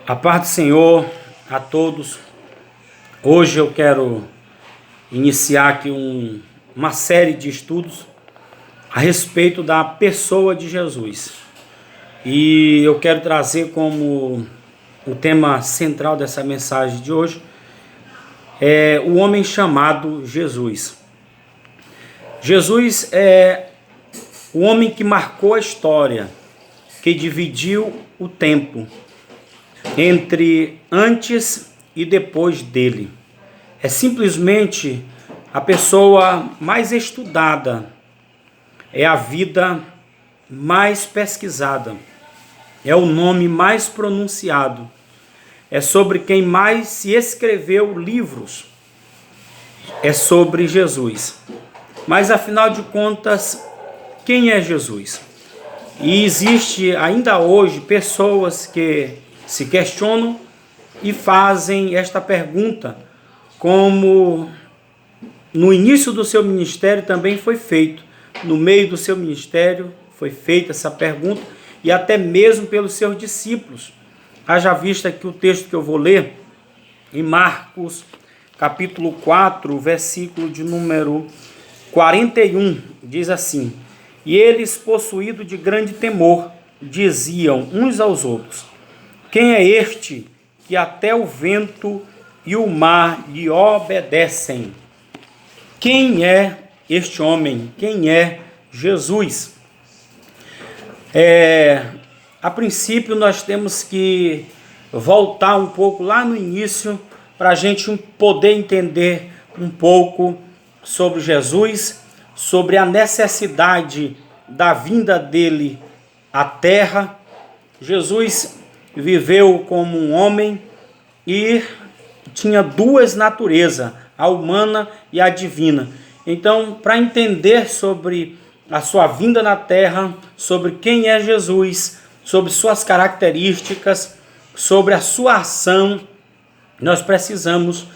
A paz do Senhor a todos. Hoje eu quero iniciar aqui uma série de estudos a respeito da pessoa de Jesus. E eu quero trazer como o tema central dessa mensagem de hoje o homem chamado Jesus. Jesus é o homem que marcou a história, que dividiu o tempo entre antes e depois dele. É simplesmente a pessoa mais estudada, é a vida mais pesquisada, é o nome mais pronunciado, é sobre quem mais se escreveu livros, é sobre Jesus. Mas afinal de contas, quem é Jesus? E existe ainda hoje pessoas que se questionam e fazem esta pergunta, como no início do seu ministério também foi feito, no meio do seu ministério foi feita essa pergunta, e até mesmo pelos seus discípulos. Haja vista que o texto que eu vou ler, em Marcos, capítulo 4, versículo de número 41, diz assim: E eles, possuídos de grande temor, diziam uns aos outros: Quem é este que até o vento e o mar lhe obedecem? Quem é este homem? Quem é Jesus? A princípio nós temos que voltar um pouco lá no início para a gente poder entender um pouco sobre Jesus, sobre a necessidade da vinda dele à terra. Jesus viveu como um homem e tinha duas naturezas, a humana e a divina. Então, para entender sobre a sua vinda na terra, sobre quem é Jesus, sobre suas características, sobre a sua ação, nós precisamos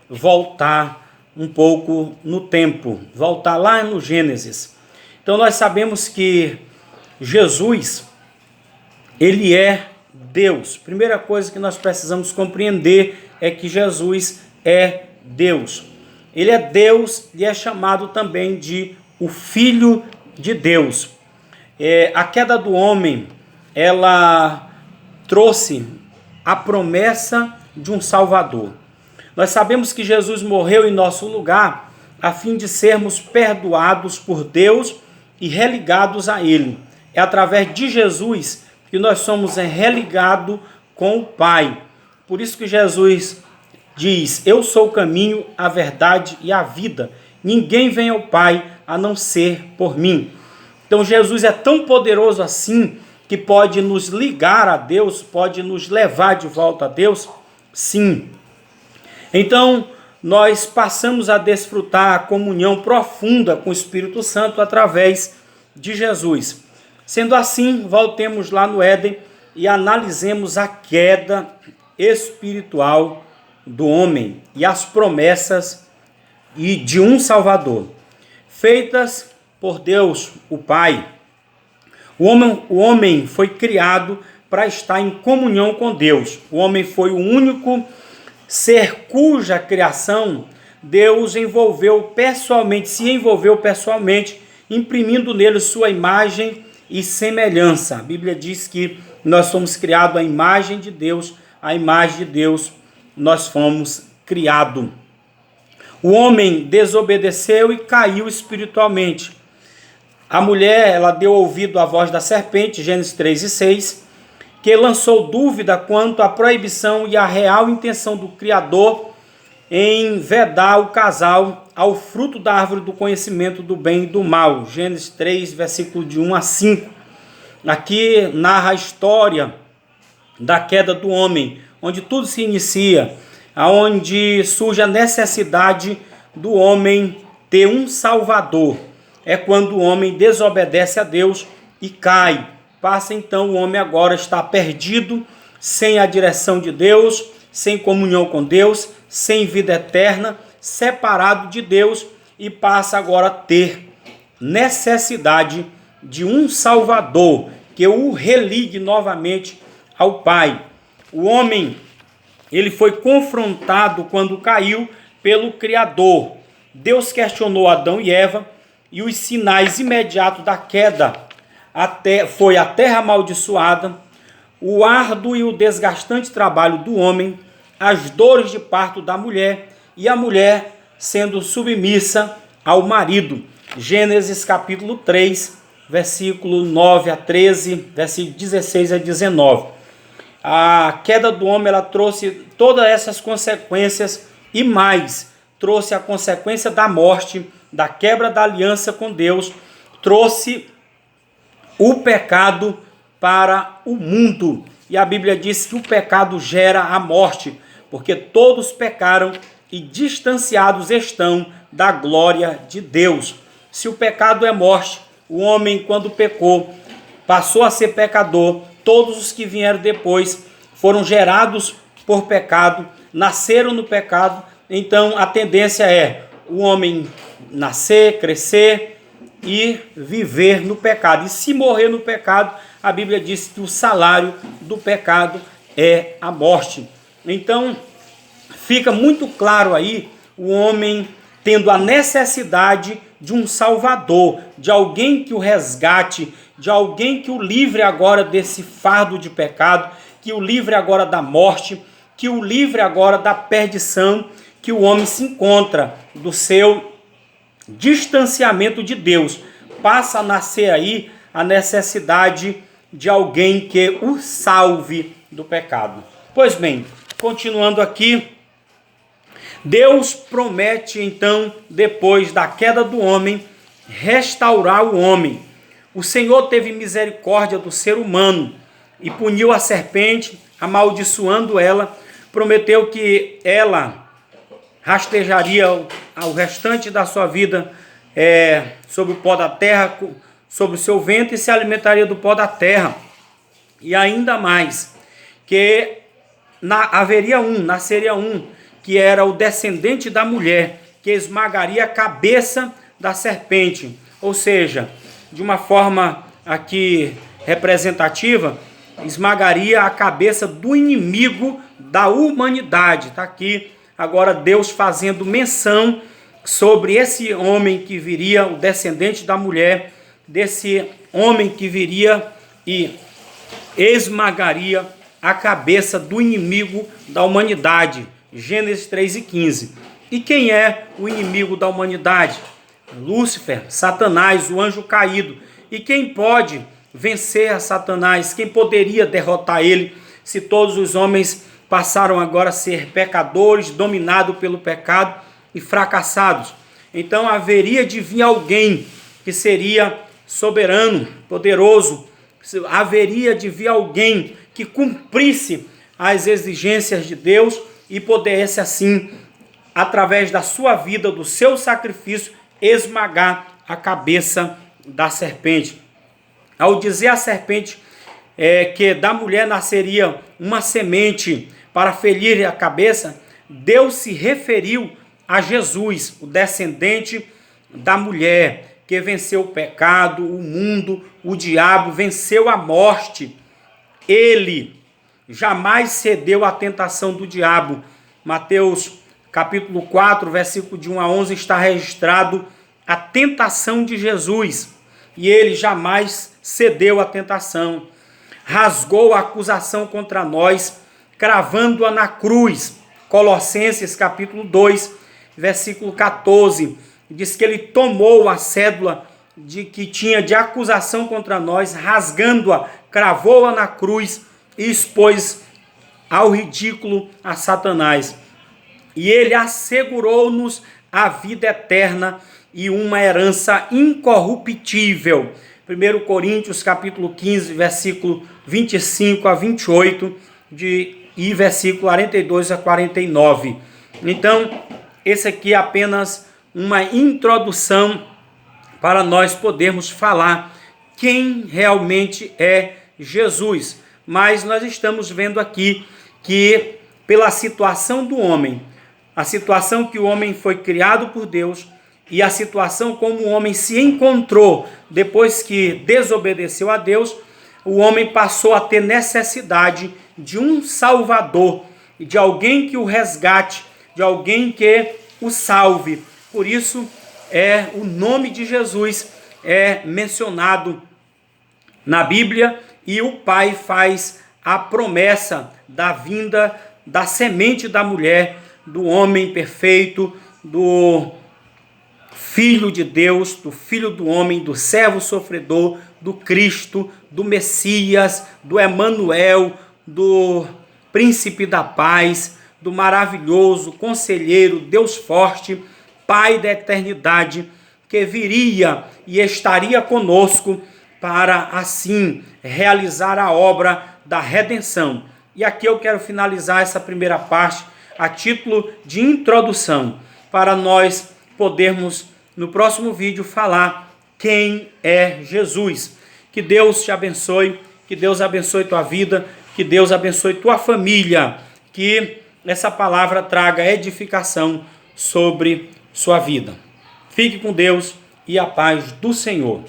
voltar um pouco no tempo, voltar lá no Gênesis. Então, nós sabemos que Jesus, ele é Deus. Primeira coisa que nós precisamos compreender é que Jesus é Deus. Ele é Deus e é chamado também de o Filho de Deus. A queda do homem, ela trouxe a promessa de um Salvador. Nós sabemos que Jesus morreu em nosso lugar a fim de sermos perdoados por Deus e religados a Ele. É através de Jesus que nós somos religados com o Pai. Por isso que Jesus diz: Eu sou o caminho, a verdade e a vida. Ninguém vem ao Pai a não ser por mim. Então Jesus é tão poderoso assim que pode nos ligar a Deus, pode nos levar de volta a Deus? Sim. Então nós passamos a desfrutar a comunhão profunda com o Espírito Santo através de Jesus. Sendo assim, voltemos lá no Éden e analisemos a queda espiritual do homem e as promessas de um Salvador, feitas por Deus, o Pai. O homem foi criado para estar em comunhão com Deus. O homem foi o único ser cuja criação Deus se envolveu pessoalmente, imprimindo nele sua imagem e semelhança. A Bíblia diz que nós somos criados à imagem de Deus, à imagem de Deus nós fomos criados. O homem desobedeceu e caiu espiritualmente. A mulher, ela deu ouvido à voz da serpente, Gênesis 3 e 6, que lançou dúvida quanto à proibição e à real intenção do Criador em vedar o casal ao fruto da árvore do conhecimento do bem e do mal. Gênesis 3, versículo de 1 a 5. Aqui narra a história da queda do homem, onde tudo se inicia, onde surge a necessidade do homem ter um Salvador. É quando o homem desobedece a Deus e cai. Passa então o homem agora está perdido, sem a direção de Deus, sem comunhão com Deus, sem vida eterna, separado de Deus, e passa agora a ter necessidade de um Salvador que o religue novamente ao Pai. O homem, ele foi confrontado quando caiu pelo Criador. Deus questionou Adão e Eva e os sinais imediatos da queda foi a terra amaldiçoada, o árduo e o desgastante trabalho do homem, as dores de parto da mulher e a mulher sendo submissa ao marido. Gênesis capítulo 3, versículo 9 a 13, versículo 16 a 19. A queda do homem, ela trouxe todas essas consequências e mais. Trouxe a consequência da morte, da quebra da aliança com Deus, trouxe o pecado para o mundo. E a Bíblia diz que o pecado gera a morte, porque todos pecaram e distanciados estão da glória de Deus. Se o pecado é morte, o homem, quando pecou, passou a ser pecador. Todos os que vieram depois foram gerados por pecado, nasceram no pecado. Então a tendência é o homem nascer, crescer e viver no pecado. E se morrer no pecado, a Bíblia diz que o salário do pecado é a morte. Então fica muito claro aí o homem tendo a necessidade de um salvador, de alguém que o resgate, de alguém que o livre agora desse fardo de pecado, que o livre agora da morte, que o livre agora da perdição que o homem se encontra, do seu distanciamento de Deus. Passa a nascer aí a necessidade de alguém que o salve do pecado. Pois bem, continuando aqui, Deus promete então, depois da queda do homem, restaurar o homem. O Senhor teve misericórdia do ser humano e puniu a serpente, amaldiçoando ela, prometeu que ela rastejaria o restante da sua vida sobre o pó da terra, sobre o seu ventre, e se alimentaria do pó da terra. E ainda mais, que nasceria um, que era o descendente da mulher, que esmagaria a cabeça da serpente. Ou seja, de uma forma aqui representativa, esmagaria a cabeça do inimigo da humanidade. Está aqui agora Deus fazendo menção sobre esse homem que viria, o descendente da mulher, desse homem que viria e esmagaria a cabeça do inimigo da humanidade. Gênesis 3:15. E quem é o inimigo da humanidade? Lúcifer, Satanás, o anjo caído. E quem pode vencer a Satanás? Quem poderia derrotar ele, se todos os homens passaram agora a ser pecadores, dominados pelo pecado e fracassados? Então haveria de vir alguém que seria soberano, poderoso. Haveria de vir alguém que cumprisse as exigências de Deus e pudesse assim, através da sua vida, do seu sacrifício, esmagar a cabeça da serpente. Ao dizer a serpente que da mulher nasceria uma semente para ferir a cabeça, Deus se referiu a Jesus, o descendente da mulher, que venceu o pecado, o mundo, o diabo, venceu a morte. Ele jamais cedeu à tentação do diabo. Mateus capítulo 4, versículo de 1 a 11, está registrado a tentação de Jesus. E ele jamais cedeu à tentação. Rasgou a acusação contra nós, cravando-a na cruz. Colossenses capítulo 2, versículo 14, diz que ele tomou a cédula que tinha de acusação contra nós, rasgando-a, cravou-a na cruz e expôs ao ridículo a Satanás. E ele assegurou-nos a vida eterna e uma herança incorruptível. 1 Coríntios capítulo 15, versículo 25 a 28 e versículo 42 a 49. Então, esse aqui é apenas uma introdução para nós podermos falar quem realmente é Jesus. Mas nós estamos vendo aqui que pela situação do homem, a situação que o homem foi criado por Deus e a situação como o homem se encontrou depois que desobedeceu a Deus, o homem passou a ter necessidade de um Salvador, de alguém que o resgate, de alguém que o salve. Por isso, o nome de Jesus é mencionado na Bíblia e o Pai faz a promessa da vinda da semente da mulher, do homem perfeito, do Filho de Deus, do Filho do homem, do servo sofredor, do Cristo, do Messias, do Emanuel, do Príncipe da Paz, do maravilhoso Conselheiro, Deus forte, Pai da eternidade, que viria e estaria conosco para assim realizar a obra da redenção. E aqui eu quero finalizar essa primeira parte a título de introdução, para nós podermos no próximo vídeo falar quem é Jesus. Que Deus te abençoe, que Deus abençoe tua vida, que Deus abençoe tua família, que essa palavra traga edificação sobre sua vida. Fique com Deus e a paz do Senhor.